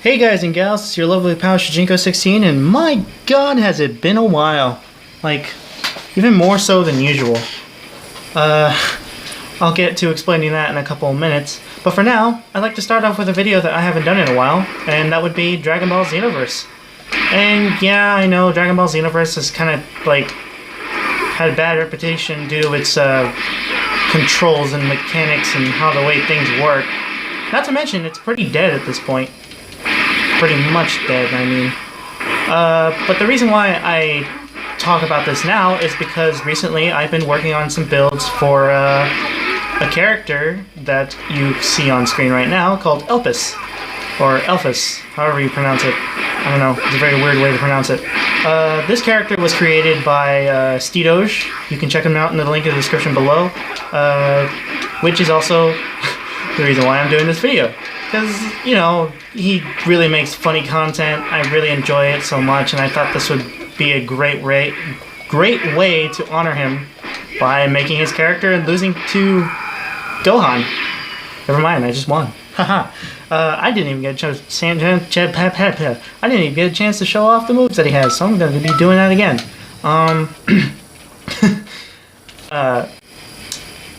Hey guys and gals, it's your lovely pal Shijinko16, and my god has it been a while. Like, even more so than usual. I'll get to explaining that in a couple of minutes, but for now, I'd like to start off with a video that I haven't done in a while, and that would be Dragon Ball Xenoverse. And yeah, I know Dragon Ball Xenoverse has kind of, like, had a bad reputation due to its, controls and mechanics and how the way things work. Not to mention, it's pretty dead at this point. Pretty much dead, I mean. But the reason why I talk about this now is because recently I've been working on some builds for a character that you see on screen right now called Elpis. Or Elpis, however you pronounce it. I don't know, it's a very weird way to pronounce it. This character was created by Steedoj. You can check him out in the link in the description below. Which is also the reason why I'm doing this video. Because, you know, he really makes funny content. I really enjoy it so much, and I thought this would be a great way to honor him by making his character and losing to Gohan. Never mind, I just won. Haha. I didn't even get a chance to show off the moves that he has, so I'm going to be doing that again.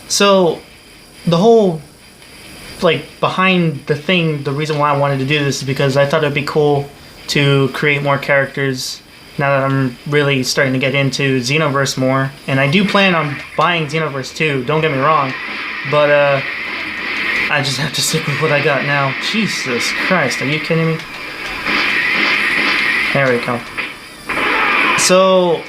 So the whole, like, behind the reason why I wanted to do this is because I thought it'd be cool to create more characters now that I'm really starting to get into Xenoverse more. And I do plan on buying Xenoverse 2, don't get me wrong, but I just have to stick with what I got now. Jesus Christ, are you kidding me? There we go. So,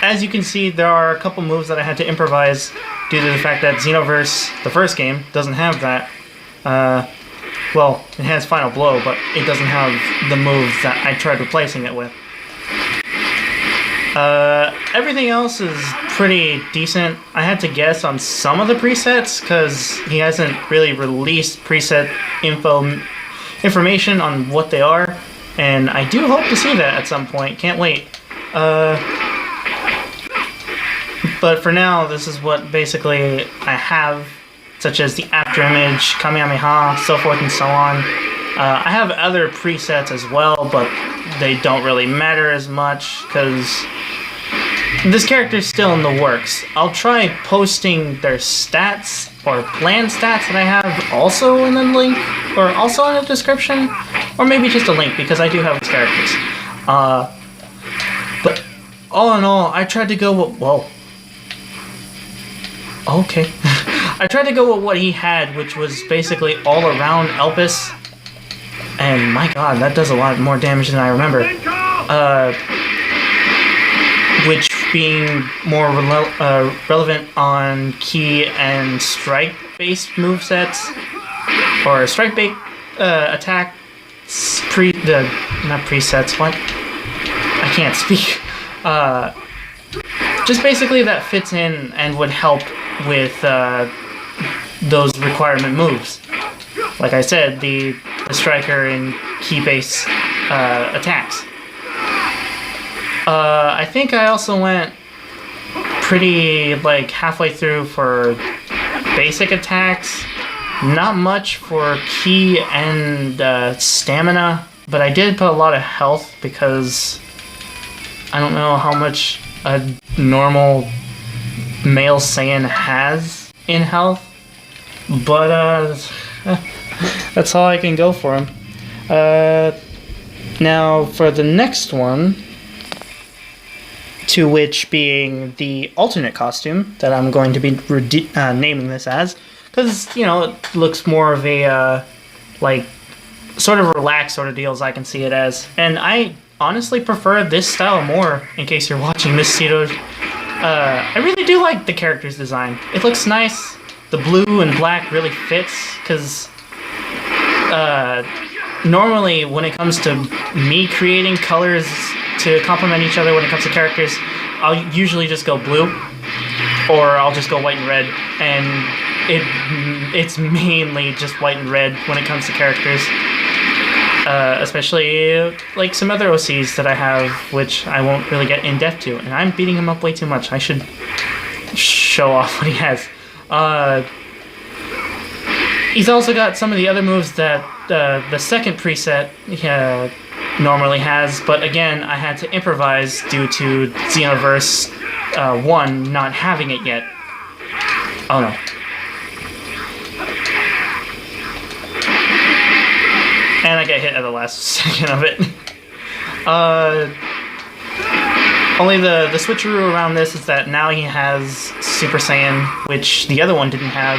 as you can see, there are a couple moves that I had to improvise due to the fact that Xenoverse, the first game, doesn't have that. Well, it has Final Blow, but it doesn't have the moves that I tried replacing it with. Everything else is pretty decent. I had to guess on some of the presets, because he hasn't really released preset information on what they are, and I do hope to see that at some point. Can't wait. But for now, this is what basically I have, such as the after image, Kamehameha, so forth and so on. I have other presets as well, but they don't really matter as much, because this character's still in the works. I'll try posting their stats, or planned stats that I have also in the link, or also in the description, or maybe just a link, because I do have his characters. But all in all, I tried to go with, whoa. Okay. I tried to go with what he had, which was basically all around Elpis. And my god, that does a lot more damage than I remember. Which being more relevant on key and strike-based movesets. Or strike-based attack. Not presets, what? I can't speak. Just basically that fits in and would help with those requirement moves. Like I said, the striker and key-based attacks. I think I also went pretty, like, halfway through for basic attacks. Not much for key and stamina, but I did put a lot of health because I don't know how much a normal male Saiyan has in health, but that's all I can go for him. Now for the next one, to which being the alternate costume that I'm going to be naming this as, because, you know, it looks more of a like sort of relaxed sort of deal as I can see it as, and I honestly prefer this style more, in case you're watching this Steedoj. I really do like the character's design. It looks nice. The blue and black really fits, because normally when it comes to me creating colors to complement each other when it comes to characters, I'll usually just go blue, or I'll just go white and red, and it's mainly just white and red when it comes to characters. Especially like some other OCs that I have, which I won't really get in depth to, and I'm beating him up way too much. I should show off what he has. He's also got some of the other moves that the second preset normally has, but again, I had to improvise due to Xenoverse 1 not having it yet. Oh no. And I get hit at the last second of it. Only the switcheroo around this is that now he has Super Saiyan, which the other one didn't have.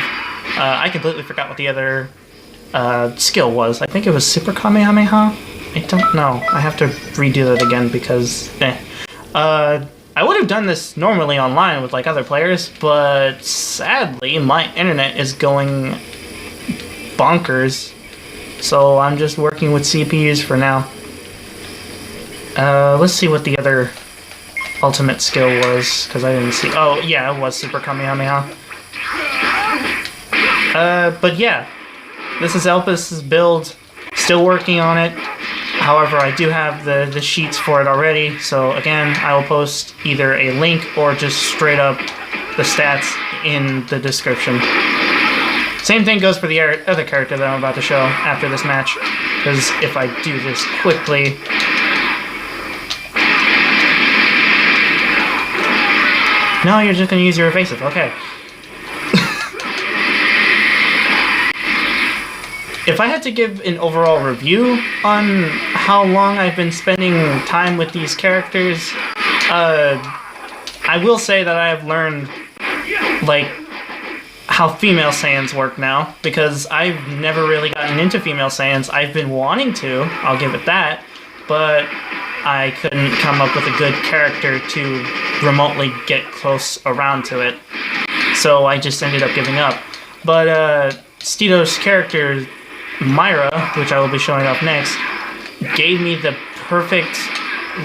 I completely forgot what the other skill was. I think it was Super Kamehameha? I don't know. I have to redo that again because, I would have done this normally online with like other players, but sadly my internet is going bonkers. So I'm just working with CPUs for now. Let's see what the other ultimate skill was, because I didn't see. Oh yeah, it was Super Kamehameha. But yeah, this is Elpis' build. Still working on it. However, I do have the sheets for it already, so again, I will post either a link or just straight up the stats in the description. Same thing goes for the other character that I'm about to show after this match, because if I do this quickly... No, you're just going to use your evasive, okay. If I had to give an overall review on how long I've been spending time with these characters, I will say that I have learned, like, how female Saiyans work now, because I've never really gotten into female Saiyans. I've been wanting to, I'll give it that, but I couldn't come up with a good character to remotely get close around to it. So I just ended up giving up. But Steedoj's character, Myra, which I will be showing off next, gave me the perfect,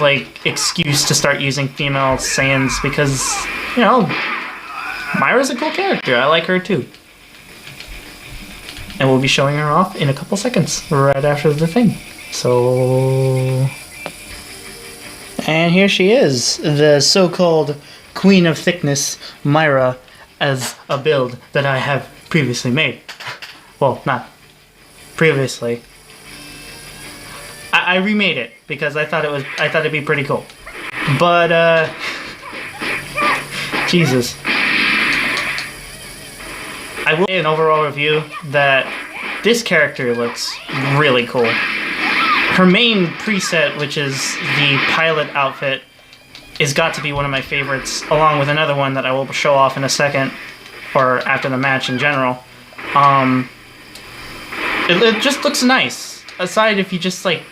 like, excuse to start using female Saiyans because, you know, Myra's a cool character. I like her too. And we'll be showing her off in a couple seconds, right after the thing. So... And here she is, the so-called Queen of Thickness, Myra, as a build that I have previously made. Well, not previously. I remade it because I thought it'd be pretty cool. But Jesus. I will say an overall review that this character looks really cool. Her main preset, which is the pilot outfit, is got to be one of my favorites, along with another one that I will show off in a second, or after the match in general. It just looks nice. Aside if you just, like,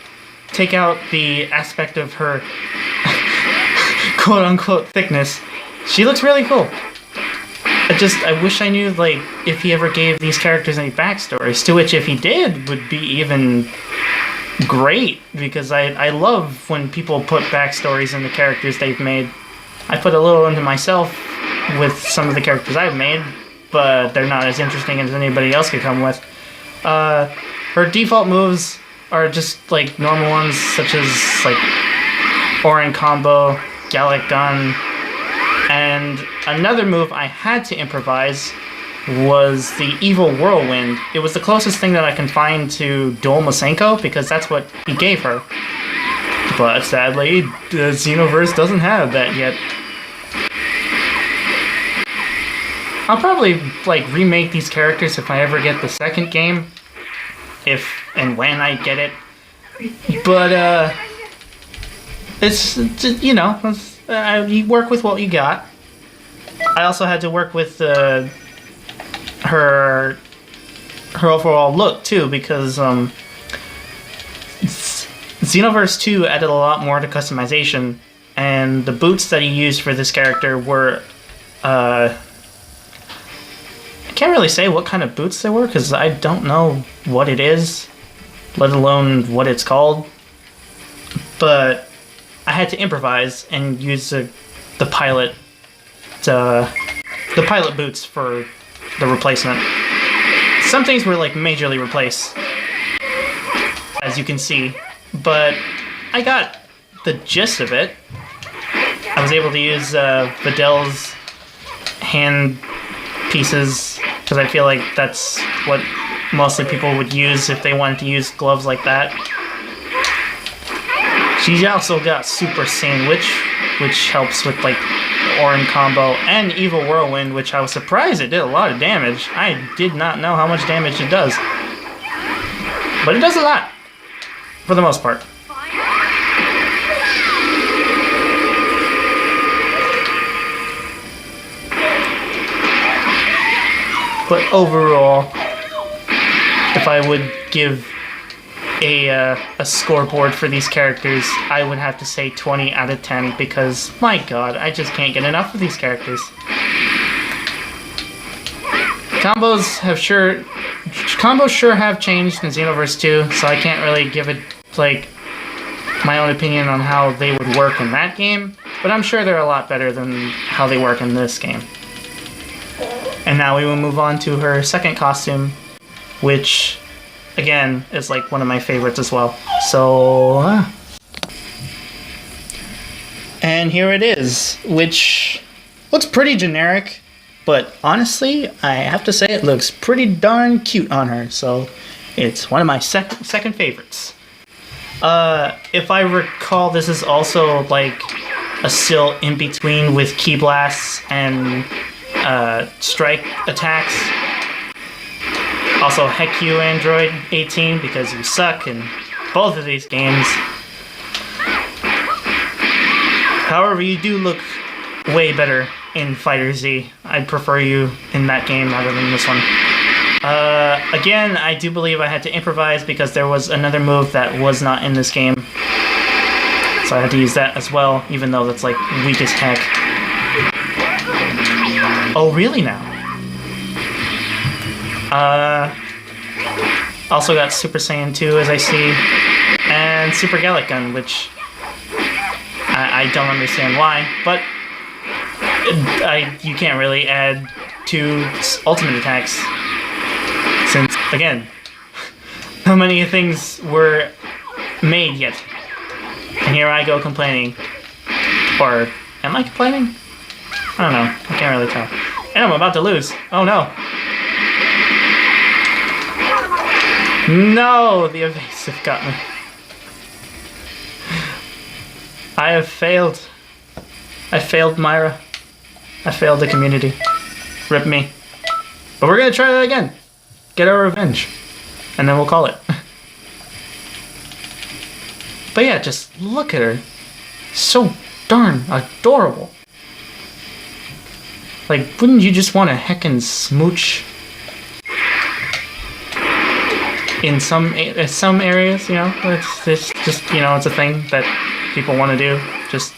take out the aspect of her quote-unquote thickness, she looks really cool. I wish I knew, like, if he ever gave these characters any backstories, to which if he did, would be even great, because I love when people put backstories in the characters they've made. I put a little into myself with some of the characters I've made, but they're not as interesting as anybody else could come with. Her default moves are just like normal ones, such as like Orin Combo, Gallic Gun, and another move I had to improvise was the Evil Whirlwind. It was the closest thing that I can find to Dual Masenko, because that's what he gave her. But sadly, the Xenoverse doesn't have that yet. I'll probably, like, remake these characters if I ever get the second game. If and when I get it. But, it's you know, you work with what you got. I also had to work with, her overall look too, because Xenoverse 2 added a lot more to customization, and the boots that he used for this character were I can't really say what kind of boots they were because I don't know what it is, let alone what it's called, but I had to improvise and use the pilot boots for the replacement. Some things were like majorly replaced, as you can see, but I got the gist of it. I was able to use Videl's hand pieces because I feel like that's what mostly people would use if they wanted to use gloves like that. She's also got Super Sandwich, which helps with like the Orin combo, and Evil Whirlwind, which I was surprised it did a lot of damage. I did not know how much damage it does. But it does a lot, for the most part. But overall, if I would give a scoreboard for these characters, I would have to say 20 out of 10 because, my god, I just can't get enough of these characters. Combos sure have changed in Xenoverse 2, so I can't really give it, like, my own opinion on how they would work in that game, but I'm sure they're a lot better than how they work in this game. And now we will move on to her second costume, which, again, is like one of my favorites as well. So, and here it is, which looks pretty generic, but honestly, I have to say it looks pretty darn cute on her. So, it's one of my second favorites. If I recall, this is also like a still in between with Ki Blasts and strike attacks. Also, heck you, Android 18, because you suck in both of these games. However, you do look way better in Fighter Z. I'd prefer you in that game rather than this one. Again, I do believe I had to improvise because there was another move that was not in this game. So I had to use that as well, even though that's like weakest tech. Oh, really now? Also got Super Saiyan 2, as I see, and Super Gallic Gun, which I don't understand why, but you can't really add 2 ultimate attacks, since, again, how many things were made yet? And here I go complaining. Or, am I complaining? I don't know, I can't really tell. And I'm about to lose. Oh no. No, the evasive got me. I have failed. I failed Myra. I failed the community. Rip me. But we're gonna try that again. Get our revenge. And then we'll call it. But yeah, just look at her. So darn adorable. Like, wouldn't you just want to heckin' smooch? In some areas, you know, it's just you know, it's a thing that people want to do. Just,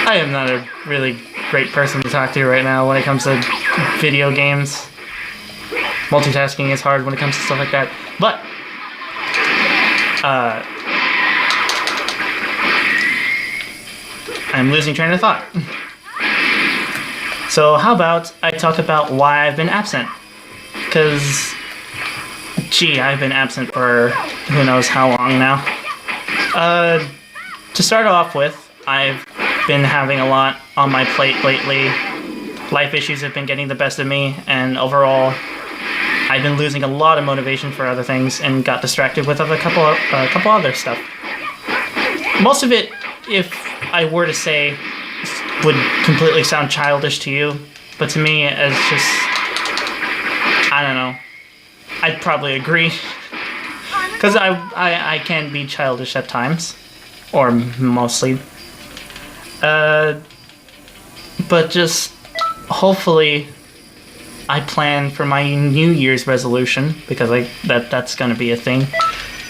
I am not a really great person to talk to right now when it comes to video games. Multitasking is hard when it comes to stuff like that. But, I'm losing train of thought. So how about I talk about why I've been absent? Because, gee, I've been absent for who knows how long now. To start off with, I've been having a lot on my plate lately. Life issues have been getting the best of me, and overall, I've been losing a lot of motivation for other things and got distracted with a couple other stuff. Most of it, if I were to say, would completely sound childish to you, but to me, it's just, I don't know. I'd probably agree. Because I can be childish at times. Or mostly. But just, hopefully, I plan for my New Year's resolution, because that's gonna be a thing,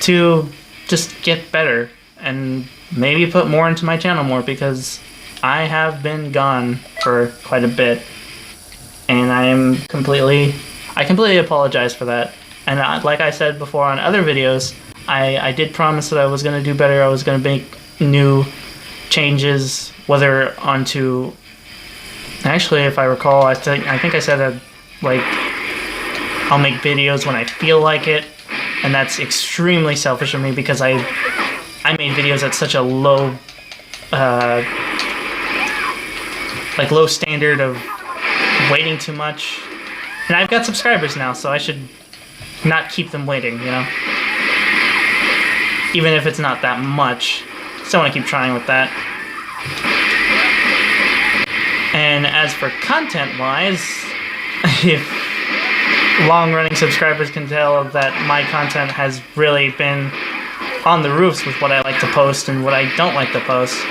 to just get better and maybe put more into my channel more, because I have been gone for quite a bit. And I completely apologize for that. And like I said before on other videos, I did promise that I was going to do better. I was going to make new changes, whether onto... Actually, if I recall, I think I said that, like, I'll make videos when I feel like it. And that's extremely selfish of me, because I made videos at such a low... low standard of waiting too much And I've got subscribers now, so I should not keep them waiting, you know? Even if it's not that much. Still want to keep trying with that. And as for content-wise, if long-running subscribers can tell that my content has really been on the roofs with what I like to post and what I don't like to post.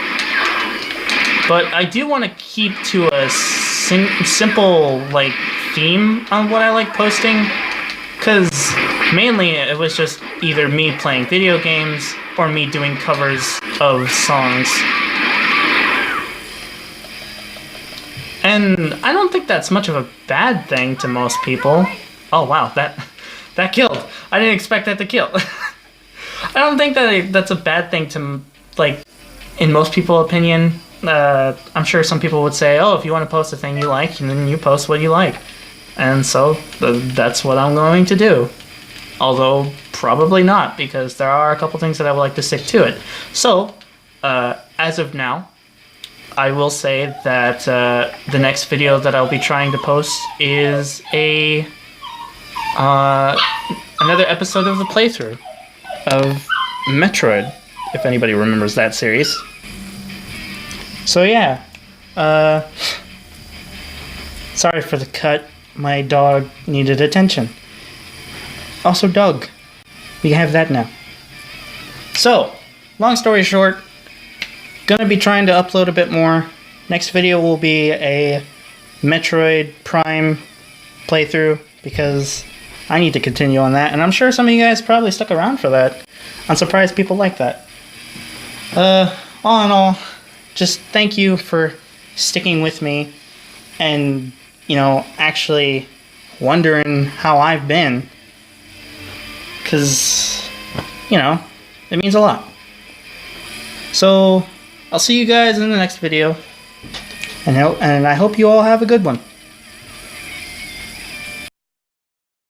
But I do want to keep to a simple, like, theme on what I like posting, because mainly it was just either me playing video games or me doing covers of songs. And I don't think that's much of a bad thing to most people. Oh wow, that killed. I didn't expect that to kill. I don't think that that's a bad thing to, like, in most people's opinion. I'm sure some people would say, oh, if you want to post a thing you like, then you post what you like. And so that's what I'm going to do. Although, probably not, because there are a couple things that I would like to stick to it. So, as of now, I will say that the next video that I'll be trying to post is another episode of the playthrough of Metroid, if anybody remembers that series. So yeah, sorry for the cut. My dog needed attention. Also, dog. We have that now. So, long story short, gonna be trying to upload a bit more. Next video will be a Metroid Prime playthrough, because I need to continue on that, and I'm sure some of you guys probably stuck around for that. I'm surprised people like that. All in all, just thank you for sticking with me and, you know, actually wondering how I've been. Because, you know, it means a lot. So, I'll see you guys in the next video, and I hope you all have a good one.